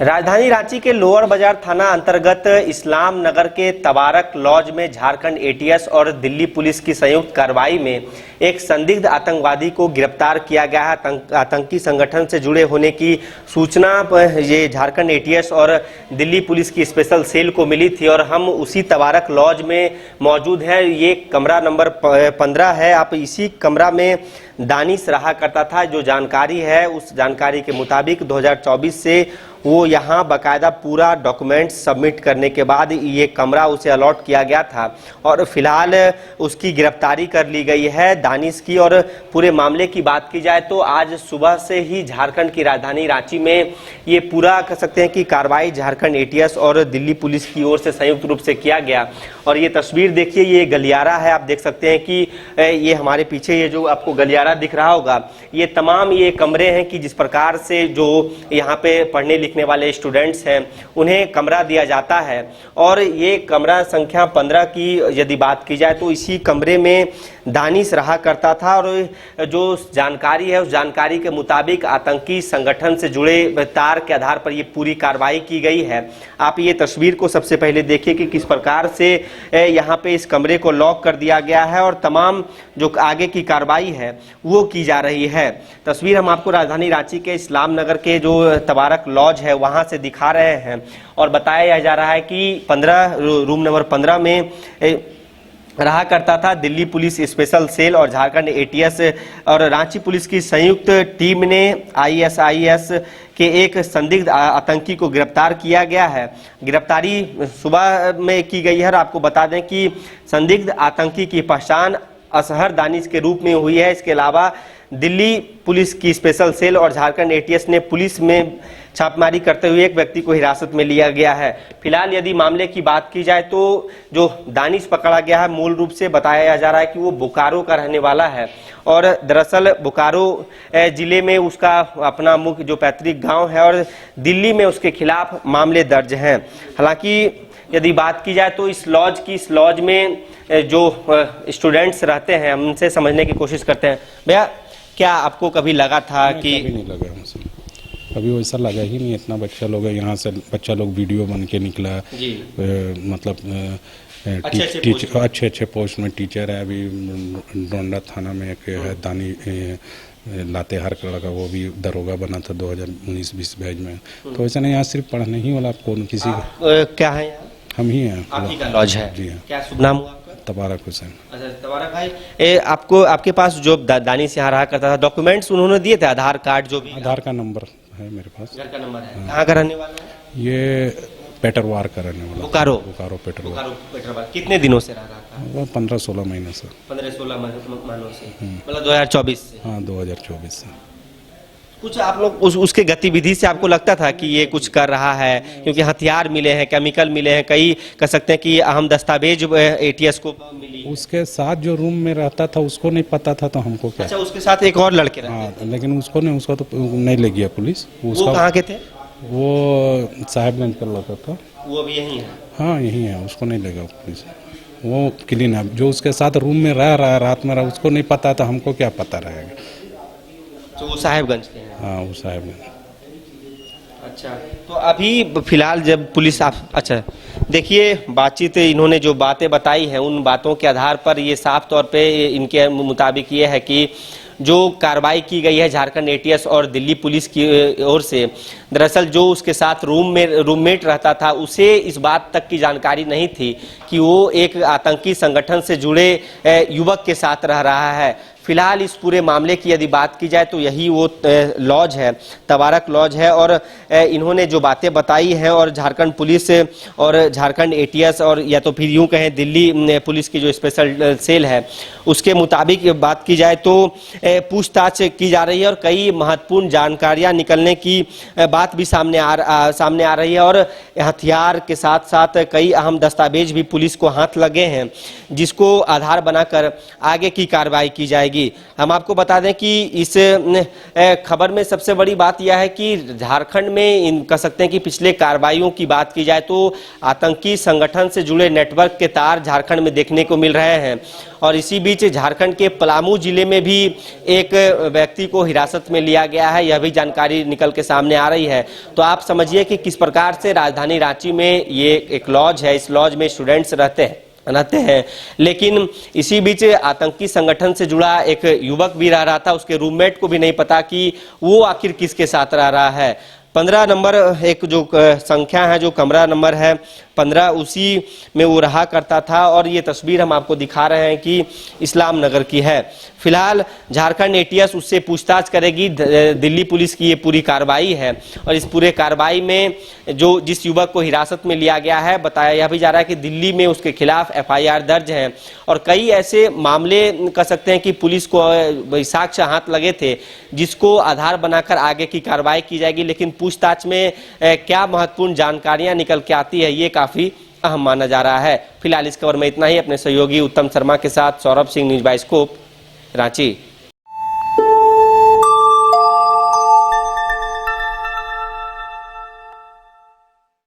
राजधानी रांची के लोअर बाजार थाना अंतर्गत इस्लाम नगर के तबारक लॉज में झारखंड एटीएस और दिल्ली पुलिस की संयुक्त कार्रवाई में एक संदिग्ध आतंकवादी को गिरफ्तार किया गया है। आतंकी संगठन से जुड़े होने की सूचना ये झारखंड एटीएस और दिल्ली पुलिस की स्पेशल सेल को मिली थी और हम उसी तबारक लॉज में मौजूद हैं। ये कमरा नंबर 15 है। आप इसी कमरा में दानिश रहा करता था। जो जानकारी है उस जानकारी के मुताबिक 2024 से वो यहाँ बाकायदा पूरा डॉक्यूमेंट सबमिट करने के बाद ये कमरा उसे अलॉट किया गया था और फिलहाल उसकी गिरफ्तारी कर ली गई है दानिश की। और पूरे मामले की बात की जाए तो आज सुबह से ही झारखंड की राजधानी रांची में ये पूरा कह सकते हैं कि कार्रवाई झारखंड एटीएस और दिल्ली पुलिस की ओर से संयुक्त रूप से किया गया। और ये तस्वीर देखिए, ये गलियारा है। आप देख सकते हैं कि ये हमारे पीछे ये जो आपको गलियारा दिख रहा होगा, ये तमाम ये कमरे हैं कि जिस प्रकार से जो यहाँ पे पढ़ने लिखने वाले स्टूडेंट्स हैं उन्हें कमरा दिया जाता है। और ये कमरा संख्या 15 की यदि बात की जाए तो इसी कमरे में दानिश रहा करता था। और जो जानकारी है उस जानकारी के मुताबिक आतंकी संगठन से जुड़े तार के आधार पर ये पूरी कार्रवाई की गई है। आप ये तस्वीर को सबसे पहले देखिए कि किस प्रकार से यहाँ पे इस कमरे को लॉक कर दिया गया है और तमाम जो आगे की कार्रवाई है वो की जा रही है। तस्वीर हम आपको राजधानी रांची के इस्लाम नगर के जो तबारक लॉज है वहाँ से दिखा रहे हैं और बताया जा रहा है कि रूम नंबर 15 में रहा करता था दिल्ली पुलिस स्पेशल सेल और झारखंड एटीएस और रांची पुलिस की संयुक्त टीम ने आईएसआईएस के एक संदिग्ध आतंकी को गिरफ्तार किया गया है। गिरफ्तारी सुबह में की गई है और आपको बता दें कि संदिग्ध आतंकी की पहचान असहर दानिश के रूप में हुई है। इसके अलावा दिल्ली पुलिस की स्पेशल सेल और झारखंड एटीएस ने पुलिस में छापेमारी करते हुए एक व्यक्ति को हिरासत में लिया गया है। फिलहाल यदि मामले की बात की जाए तो जो दानिश पकड़ा गया है मूल रूप से बताया जा रहा है कि वो बोकारो का रहने वाला है और दरअसल बोकारो जिले में उसका अपना मुख्य जो पैतृक गांव है और दिल्ली में उसके खिलाफ मामले दर्ज हैं। हालांकि यदि बात की जाए तो इस लॉज में जो स्टूडेंट्स रहते हैं हम उनसे समझने की कोशिश करते हैं। भैया, क्या आपको कभी लगा था कि? कभी नहीं लगा हमसे, कभी वैसा लगा ही नहीं। इतना बच्चा लोग है, यहाँ से बच्चा लोग वीडियो बन के निकला जी। मतलब अच्छे पोस्ट में टीचर है। अभी डोंडा थाना में एक है दानी लातेहार का लगा, वो भी दरोगा बना था 2019-20 बैच में। तो ऐसा नहीं, यहाँ सिर्फ पढ़ने ही वाला कौन किसी क्या है यहाँ? हम ही हैं। आप ही का लॉज है जी? क्या शुभ नाम हुआ आपका? तबारक हुसैन। अच्छा तबारक भाई, आपके पास जो दानिश यहाँ रहा करता था डॉक्यूमेंट्स उन्होंने दिए थे? आधार कार्ड जो भी? आधार का नंबर है मेरे पास। घर का नंबर है। कहाँ का रहने वाला है? ये पेटरवार का रहने वाला। बोकारो पेटरवार। कितने दिनों से रह रहा था? वो 15-16 महीने से। 15-16 महीनों से, मतलब 2024 से? हाँ, 2024 से। कुछ आप लोग उसके गतिविधि से आपको लगता था कि ये कुछ कर रहा है? क्योंकि हथियार मिले हैं, केमिकल मिले हैं, कई कह सकते हैं कि अहम दस्तावेज एटीएस को मिली। उसके साथ जो रूम में रहता था उसको नहीं पता था, तो हमको क्या? अच्छा, उसके साथ एक और लड़के रहते थे। लेकिन उसको नहीं, उसका तो नहीं ले गया पुलिस। वो कहाँ के थे? वो साहिबगंज का लड़का था। वो अभी यही है? हाँ, यही है। उसको नहीं लेगा पुलिस। वो क्लीन है। जो उसके साथ रूम में रह रहा है, रात में रहा, उसको नहीं पता था, हमको क्या पता रहेगा? तो वो साहिबगंज के हैं? हाँ, वो साहिबगंज। अच्छा, तो अभी फिलहाल जब पुलिस अच्छा देखिए, बातचीत इन्होंने जो बातें बताई हैं उन बातों के आधार पर ये साफ तौर पे इनके मुताबिक ये है कि जो कार्रवाई की गई है झारखंड एटीएस और दिल्ली पुलिस की ओर से, दरअसल जो उसके साथ रूममेट रहता था उसे इस बात तक की जानकारी नहीं थी कि वो एक आतंकी संगठन से जुड़े युवक के साथ रह रहा है। फिलहाल इस पूरे मामले की यदि बात की जाए तो यही वो लॉज है, तबारक लॉज है। और इन्होंने जो बातें बताई हैं और झारखंड पुलिस और झारखंड एटीएस और या तो फिर यूं कहें दिल्ली पुलिस की जो स्पेशल सेल है उसके मुताबिक बात की जाए तो पूछताछ की जा रही है और कई महत्वपूर्ण जानकारियां निकलने की बात भी सामने आ रही है। और हथियार के साथ साथ कई अहम दस्तावेज भी पुलिस को हाथ लगे हैं जिसको आधार बनाकर आगे की कार्रवाई की जाएगी। जाएगी। हम आपको बता दें कि इस खबर में सबसे बड़ी बात यह है कि झारखंड में कह सकते हैं कि पिछले कार्रवाइयों की बात की जाए तो आतंकी संगठन से जुड़े नेटवर्क के तार झारखंड में देखने को मिल रहे हैं। और इसी बीच झारखंड के पलामू जिले में भी एक व्यक्ति को हिरासत में लिया गया है, यह भी जानकारी निकल के सामने आ रही है। तो आप समझिए कि किस प्रकार से राजधानी रांची में ये एक लॉज है, इस लॉज में स्टूडेंट्स रहते हैं, लेकिन इसी बीच आतंकी संगठन से जुड़ा एक युवक भी रह रहा था। उसके रूममेट को भी नहीं पता कि वो आखिर किसके साथ रह रहा है। 15 नंबर एक जो संख्या है, जो कमरा नंबर है 15, उसी में वो रहा करता था। और ये तस्वीर हम आपको दिखा रहे हैं कि इस्लाम नगर की है। फिलहाल झारखंड एटीएस उससे पूछताछ करेगी। दिल्ली पुलिस की ये पूरी कार्रवाई है और इस पूरे कार्रवाई में जो जिस युवक को हिरासत में लिया गया है, बताया यह भी जा रहा है कि दिल्ली में उसके खिलाफ एफआईआर दर्ज है और कई ऐसे मामले कह सकते हैं कि पुलिस को साक्ष्य हाथ लगे थे जिसको आधार बनाकर आगे की कार्रवाई की जाएगी। लेकिन पूछताछ में क्या महत्वपूर्ण जानकारियां निकल के आती है, ये काफी अहम माना जा रहा है। फिलहाल इस खबर में इतना ही। अपने सहयोगी उत्तम शर्मा के साथ सौरभ सिंह, न्यूज़ बाइस्कोप, रांची।